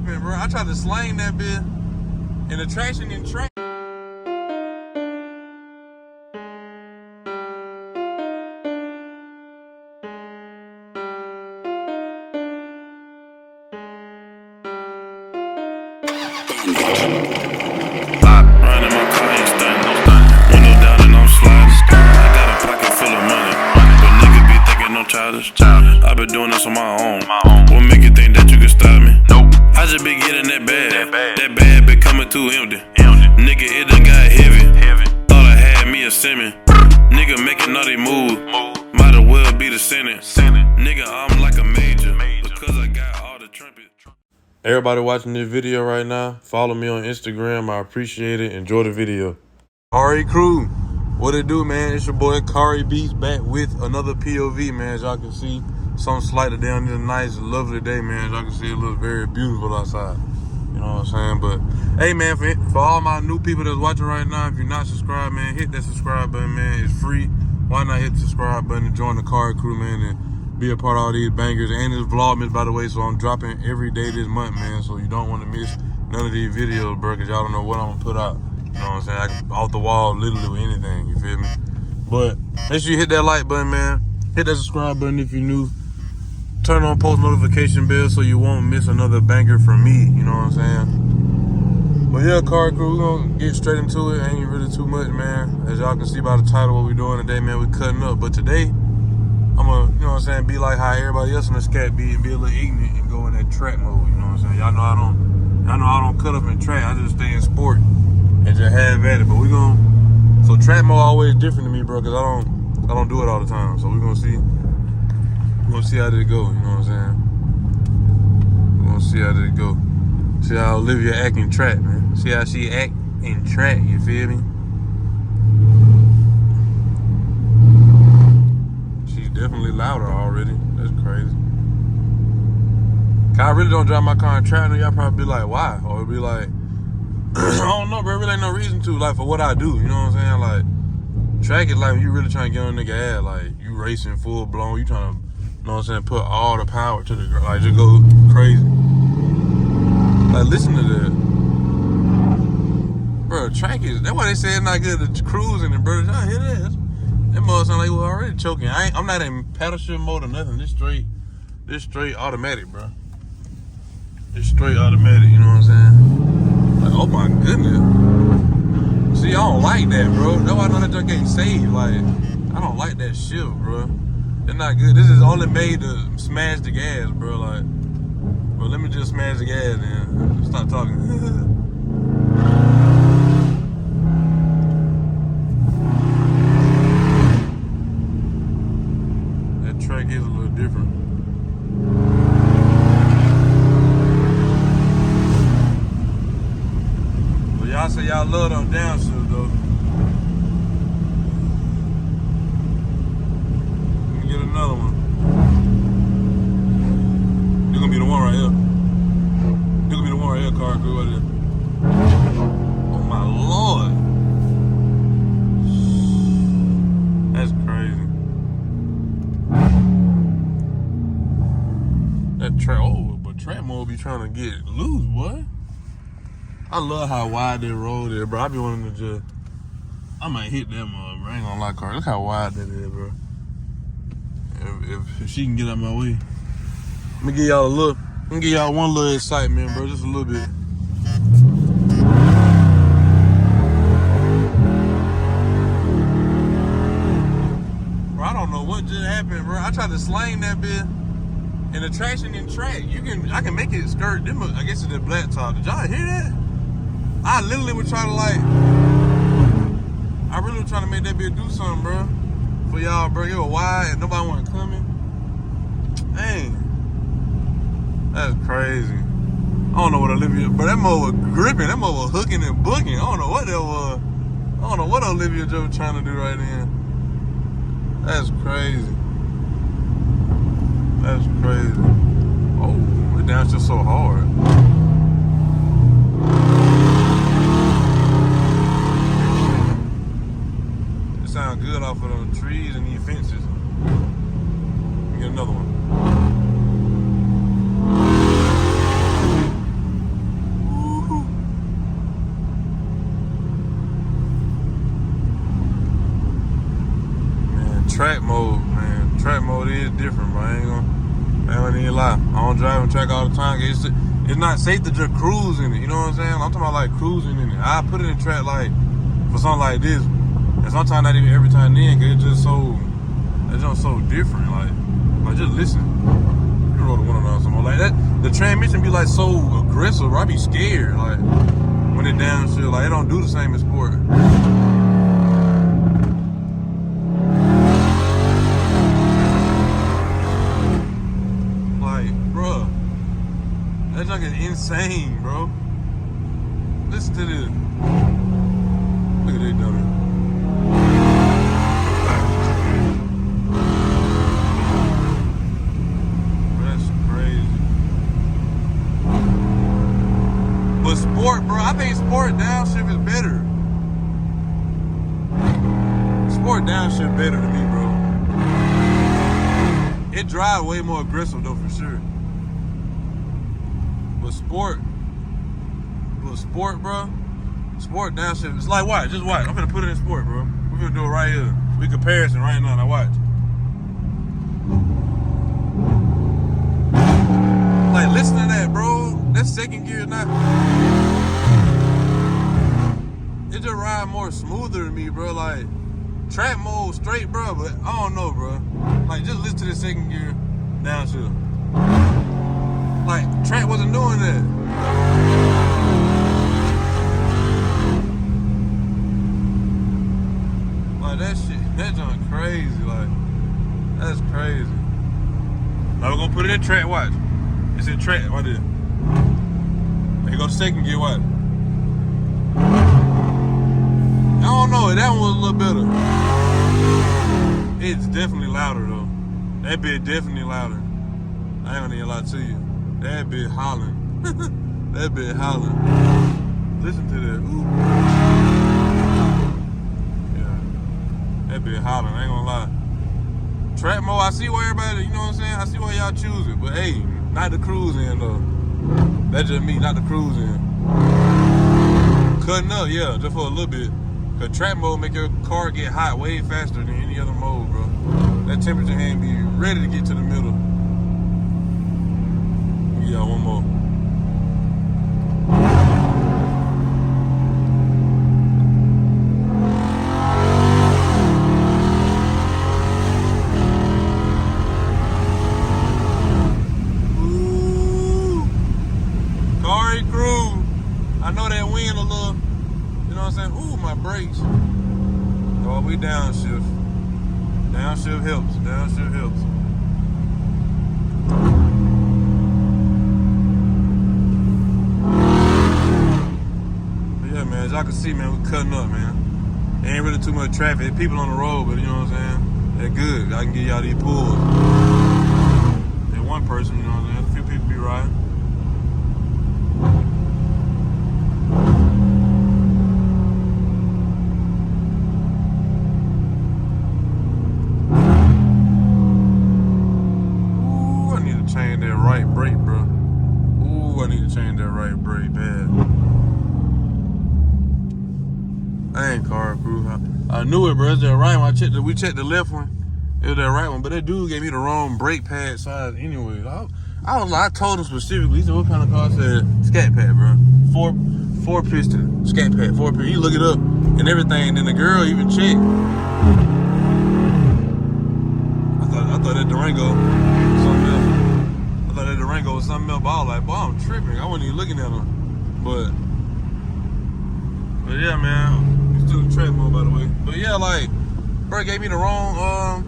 happened, bro. I tried to slang that bit, and the traction didn't track. Running my car, ain't stunning. Window down and I'm sliding. I got a pocket full of money, but niggas be thinking I'm childish. I been doing this on my own. What make you think that you can stop me? Nope. I just been getting that bad. That bad been coming too empty. Nigga, it done got heavy. Thought I had me a semi. Nigga making all they moves. Might as well be the Senate. Nigga, I'm like a major because I got all the trumpets. Everybody watching this video right now, follow me on Instagram. I appreciate it. Enjoy the video. Cari crew, what it do, man? It's your boy Cari Beats back with another POV, man. As y'all can see, something slightly down this nice, lovely day, man. As y'all can see, it looks very beautiful outside. You know what I'm saying? But hey, man, for all my new people that's watching right now, if you're not subscribed, man, hit that subscribe button, man. It's free. Why not hit the subscribe button and join the Cari crew, man, and be a part of all these bangers. And this vlogmas, by the way, so I'm dropping every day this month, man. So you don't want to miss none of these videos, bro, because y'all don't know what I'm gonna put out. You know what I'm saying? I can off the wall, literally with anything. You feel me? But make sure you hit that like button, man. Hit that subscribe button if you're new. Turn on post notification bell so you won't miss another banger from me. You know what I'm saying? But yeah, Cari crew, we're gonna get straight into it. Ain't really too much, man. As y'all can see by the title, what we doing today, man, we cutting up. But today, I'm gonna, you know what I'm saying, be like how everybody else in the scat be and be a little ignorant and go in that track mode, you know what I'm saying? Y'all know I don't cut up in track, I just stay in sport and just have at it. But we gonna, so track mode always different to me, bro, cause I don't do it all the time. So we're gonna see how this go, you know what I'm saying? We're gonna see how this go. See how Olivia act in track, man. See how she act in track, you feel me? Definitely louder already. That's crazy. I really don't drive my car in track. Y'all probably be like, why? Or it'd be like, I don't know, bro. Really ain't no reason to. Like, for what I do, you know what I'm saying? Like, track is like you really trying to get on a nigga ass. Like, you racing full blown. You trying to, you know what I'm saying, put all the power to the ground. Like, just go crazy. Like, listen to that. Bro, track is, that's why they say it's not good to cruising and bro. Y'all hear that? That mother sound like we already choking. I'm not in paddle shift mode or nothing. This straight automatic, bro. It's straight automatic, you know what I'm saying? Like, oh my goodness. See, I don't like that, bro. That's why I know that y'all getting saved. Like, I don't like that shift, bro. It's not good. This is only made to smash the gas, bro. Like, well, let me just smash the gas then. Stop talking. Track is a little different. But y'all say y'all love them downshifts though. Let me get another one. This gonna be the one right here. This gonna be the one right here, Cari crew right here. Oh my lord. That's crazy. That track, but track mode be trying to get loose, boy. I love how wide that road is, bro. I be wanting to just, I might hit that mother, bro. I ain't gonna lie, Cari. Look how wide that is, bro. If she can get out my way. Let me give y'all a look. Let me give y'all one little excitement, bro. Just a little bit. Bro, I don't know what just happened, bro. I tried to slang that bit. And the traction in track, I can make it skirt. I guess it's the black top. Did y'all hear that? I literally was trying to I really was trying to make that bitch do something, bro. For y'all, bro. It was wide and nobody wasn't coming. Dang. That's crazy. I don't know what Olivia, but that mother was gripping. That mother was hooking and booking. I don't know what that was. I don't know what Olivia just was trying to do right then. That's crazy. That's crazy. Oh, it downshift so hard. It sounds good off of the trees and these fences. Let me get another one. track mode, man. Track mode is different, bro. I ain't gonna even lie. I don't drive on track all the time. It's not safe to just cruise in it. You know what I'm saying? I'm talking about like cruising in it. I put it in track like for something like this, and sometimes not even every time then, cause it's just so different. Like just listen. You roll the window down some more like that. The transmission be like so aggressive, bro. I be scared like when it downshift. Like it don't do the same in sport. That junk is insane, bro. Listen to this. Look at that dummy. That's crazy. But sport, bro, I think sport downshift is better. Sport downshift better to me, bro. It drives way more aggressive though, for sure. But sport, bro. Sport downshift. It's like watch, just watch. I'm gonna put it in sport, bro. We're gonna do it right here. We comparison right now. Now watch. Like listen to that, bro. That second gear not. It just ride more smoother to me, bro. Like track mode straight, bro. But I don't know, bro. Like just listen to the second gear downshift. Like, track wasn't doing that. Like, that junk crazy. Like, that's crazy. Now we're gonna put it in track, watch. It's in track, watch this. Here you go to second gear, watch. I don't know, that one was a little better. It's definitely louder, though. That bit definitely louder. I ain't gonna even lie to you. That bit hollering. That bit hollering. Listen to that. Ooh. Yeah. That bit hollering. I ain't gonna lie. Track mode, I see why everybody, you know what I'm saying? I see why y'all choose it. But hey, not the cruising though. That's just me, not the cruising. Cutting up, yeah, just for a little bit. Cause track mode make your car get hot way faster than any other mode, bro. That temperature ain't be ready to get to the middle. Yeah, one more. Ooh. Cari crew. I know that wind a little, you know what I'm saying? Ooh, my brakes. Oh, we downshift. Downshift helps. Downshift helps. As y'all can see, man, we cutting up, man. There ain't really too much traffic. People on the road, but you know what I'm saying? They're good. I can give y'all these pulls. And one person, you know what I'm saying? A few people be riding. Ooh, I need to change that right brake, bro. Ooh, I need to change that right brake, bad. I ain't Cari crew. I knew it, bro. It's that right one. We checked the left one. It was that right one, but that dude gave me the wrong brake pad size anyway. I told him specifically. He said, "What kind of car?" I said, "Scat Pack, bro. Four piston Scat Pack, 4 piston." He look it up and everything. And then the girl even checked. I thought that Durango was something else. I thought that Durango was something else. But I was like, boy, I'm tripping. I wasn't even looking at him. But yeah, man. Still in track mode, by the way. But yeah, like, bro gave me the wrong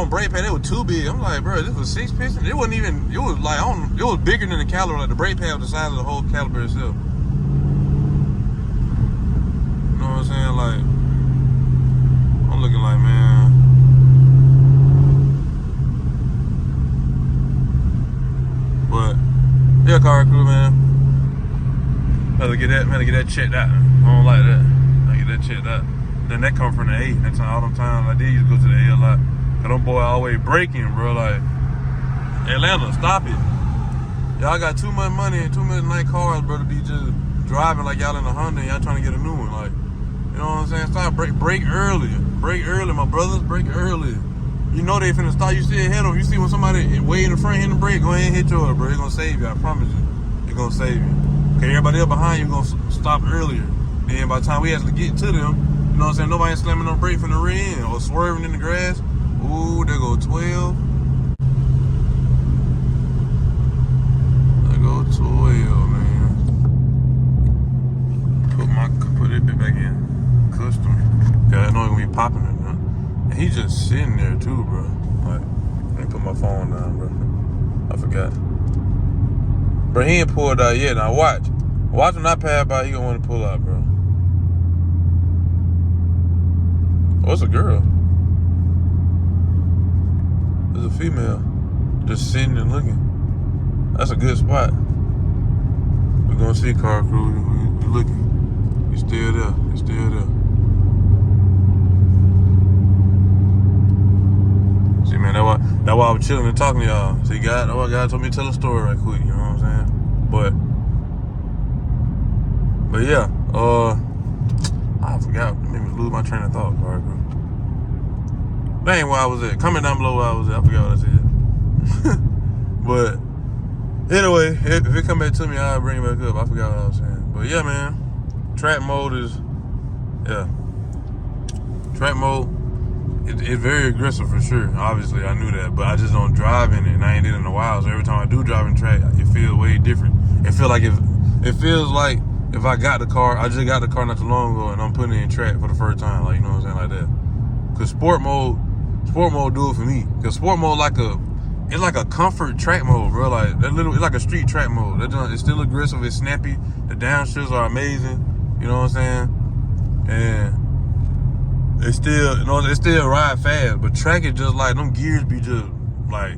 brake pad. It was too big. I'm like, bro, this was 6 piston. It wasn't even. It was like, it was bigger than the caliper. Like the brake pad was the size of the whole caliper itself. You know what I'm saying? Like, I'm looking like, man. But yeah, Cari crew, man. Had to get that checked out. I don't like that. I get that checked out. Then that come from the A. That's all them times I did used to go to the A a lot. Cause them boy always breaking, bro. Like, Atlanta, stop it. Y'all got too much money and too many nice cars, bro, to be just driving like y'all in a Honda and y'all trying to get a new one. Like, you know what I'm saying? Stop, break earlier. Brake early, my brothers. Brake early. You know they finna start. You see ahead of them. You see when somebody way in the front hitting the brake, go ahead and hit yours, bro. It's gonna save you. I promise you. It's gonna save you. Okay, everybody else behind you gonna stop earlier. Then by the time we actually get to them, you know what I'm saying? Nobody slamming no brake from the rear end or swerving in the grass. Ooh, there go 12. There go 12, man. Put that bit back in. Custom. Yeah, I know it's gonna be popping it, man. And he just sitting there too, bro. Like, let me put my phone down, bro. I forgot. Bro, he ain't pulled out yet. Now watch. Watch him not pass by, he gonna want to pull out, bro. Oh, it's a girl. There's a female. Just sitting and looking. That's a good spot. We're gonna see car crew. We looking. He's still there. He's still there. See, man, that's why I was chilling and talking to y'all. See, that's why God told me to tell a story right quick, you know what I'm saying? But yeah, I forgot. It made me lose my train of thought, car crew. That ain't where I was at. Comment down below where I was at. I forgot what I said. But anyway, if it come back to me, I'll bring it back up. I forgot what I was saying. But yeah, man, track mode is, track mode. It's very aggressive for sure. Obviously, I knew that, but I just don't drive in it, and I ain't did it in a while. So every time I do drive in track, it feels way different. It feels like if I got the car, I just got the car not too long ago, and I'm putting it in track for the first time. Like, you know what I'm saying, like that. Cause sport mode do it for me. Cause sport mode it's like a comfort track mode, bro. Like that it's like a street track mode. It's still aggressive. It's snappy. The downshifts are amazing. You know what I'm saying? And it still ride fast, but track is just like, them gears be just like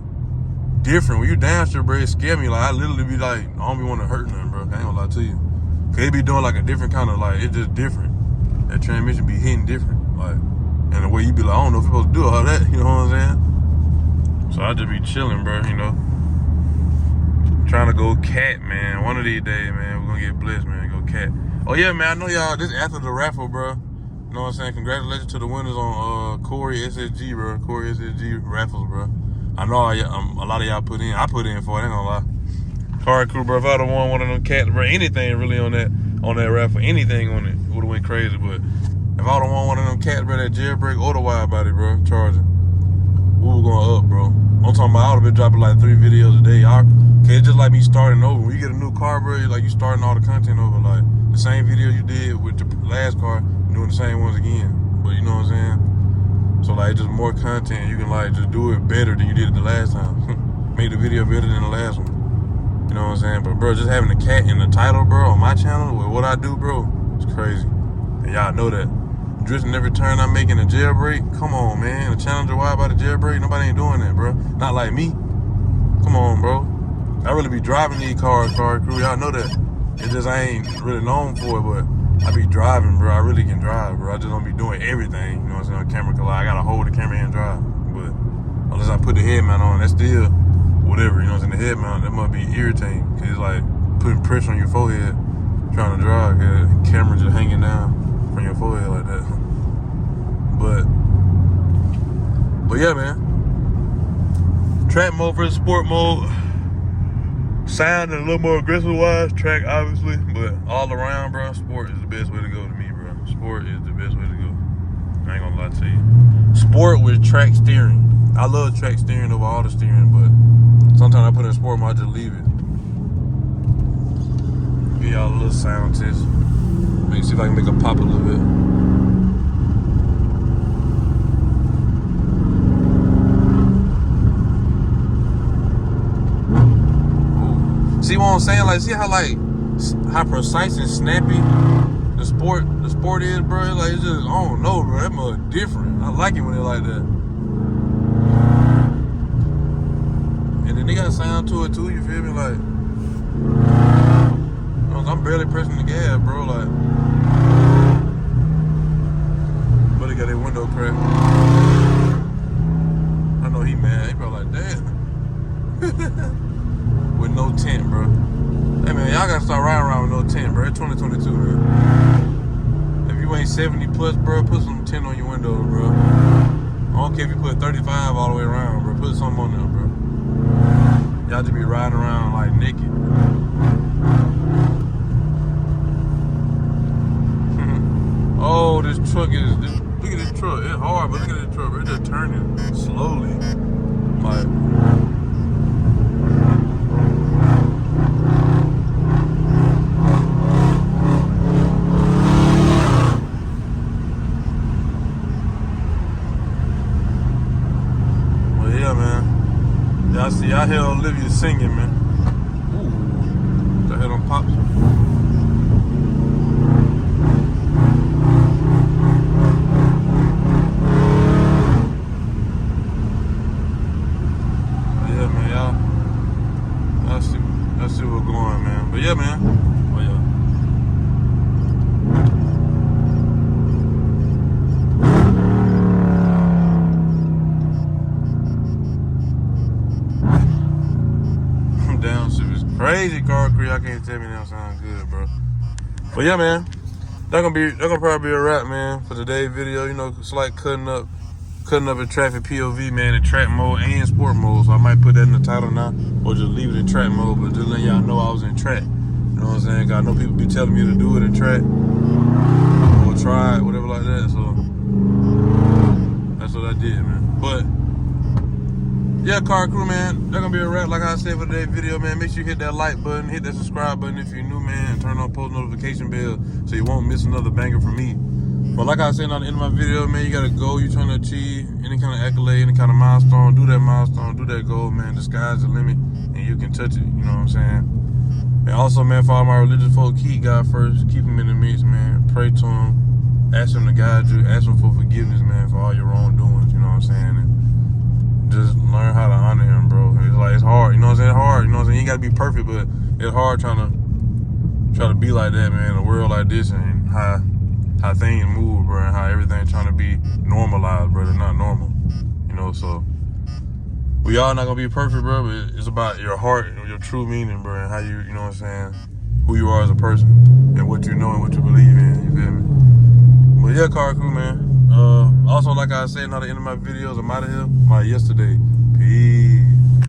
different. When you downshift, bro, it scare me. Like, I literally be like, I don't be want to hurt nothing, bro. I ain't gonna lie to you. Cause it be doing like a different kind of, like, it's just different. That transmission be hitting different. Like, and the way you be like, I don't know if you're supposed to do all that, you know what I'm saying? So I just be chilling, bro, you know. Trying to go cat, man. One of these days, man, we're gonna get blessed, man. Go cat. Oh yeah, man, I know y'all, this after the raffle, bro. You know what I'm saying? Congratulations to the winners on Cari SSG, bro. Cari SSG raffles, bro. I know a lot of y'all put in. I put in for it, I ain't gonna lie. Car crew, bro. If I'd have won one of them cats, bro, anything really on that raffle, anything on it would have went crazy. But if I would have won one of them cats, bro, that jailbreak or the wide body, bro, charging, we were going up, bro. I'm talking about I would have been dropping like 3 videos a day. Okay, it's just like me starting over. When you get a new car, bro, like you starting all the content over. Like the same video you did with the last car, doing the same ones again. But you know what I'm saying? So like just more content, you can like just do it better than you did it the last time. Make the video better than the last one. You know what I'm saying? But bro, just having a cat in the title, bro, on my channel with what I do, bro, it's crazy. And y'all know that. Drifting every turn I'm making a jailbreak. Come on, man. A Challenger wide by the jailbreak. Nobody ain't doing that, bro. Not like me. Come on, bro. I really be driving these cars, car crew. Y'all know that. It just I ain't really known for it, but I be driving, bro. I really can drive, bro. I just don't be doing everything. You know what I'm saying? On camera, cause I gotta hold the camera and drive. But unless I put the head mount on, that's still whatever. You know what I'm saying? The head mount, that must be irritating, cause it's like putting pressure on your forehead trying to drive. Cause the camera just hanging down from your forehead like that. But yeah, man. Track mode versus sport mode. Sound and a little more aggressive wise, track obviously, but all around, bro, sport is the best way to go to me, bro. Sport is the best way to go. I ain't gonna lie to you. Sport with track steering. I love track steering over all the steering, but sometimes I put in sport mode, I just leave it. Give y'all a little sound test. Maybe see if I can make it pop a little bit. See what I'm saying? Like, see how precise and snappy the sport is, bro? Like, it's just, I don't know, bro. That must be different. I like it when they're like that. And then they got sound to it too, you feel me? Like, I'm barely pressing the gas, bro. Like, but they got their window cracked. I know he mad. He probably like, damn. With no tent, bro. Hey man, y'all gotta start riding around with no tent, bro. It's 2022, man. If you ain't 70 plus, bro, put some 10 on your window, bro. I don't care if you put 35 all the way around, bro. Put something on there, bro. Y'all just be riding around like naked. Oh, this truck is. Look at this truck. It's hard, but look at this truck, bro. It's just turning slowly. Like. Well, yeah, man. Y'all see, I hear Olivia singing, man. Ooh. I hear them pops. Let's see what's going, man. But yeah, man. Oh yeah. Downshift is crazy, Cari. I can't tell me that sound good, bro. But yeah, man. That's gonna probably be a wrap, man, for today's video. You know, it's like cutting up a traffic POV, man, in track mode and sport mode. So I might put that in the title now, or just leave it in track mode, but just letting y'all know I was in track. You know what I'm saying? 'Cause I know people be telling me to do it in track, or try it, whatever like that. So that's what I did, man. But yeah, Car Crew, man, that's gonna be a wrap. Like I said for today's video, man, make sure you hit that like button, hit that subscribe button if you're new, man, and turn on post notification bell so you won't miss another banger from me. But like I said on the end of my video, man, you got a goal you're trying to achieve, any kind of accolade, any kind of milestone, do that milestone, do that goal, man. The sky's the limit, and you can touch it, you know what I'm saying? And also, man, for all my religious folk, keep God first, keep him in the midst, man. Pray to him, ask him to guide you, ask him for forgiveness, man, for all your wrongdoings, you know what I'm saying? And just learn how to honor him, bro. It's like, it's hard, you know what I'm saying? It's hard, you know what I'm saying? You ain't gotta be perfect, but it's hard trying to be like that, man, in a world like this, and how things move, bro, and how everything trying to be normalized, bro. It's not normal, you know. So we all not gonna be perfect, bro, but it's about your heart and your true meaning, bro, and how you know what I'm saying, who you are as a person, and what you know and what you believe in. You feel me? But yeah, Car Crew, man. Also, like I said, at the end of my videos, I'm out of here like yesterday. Peace.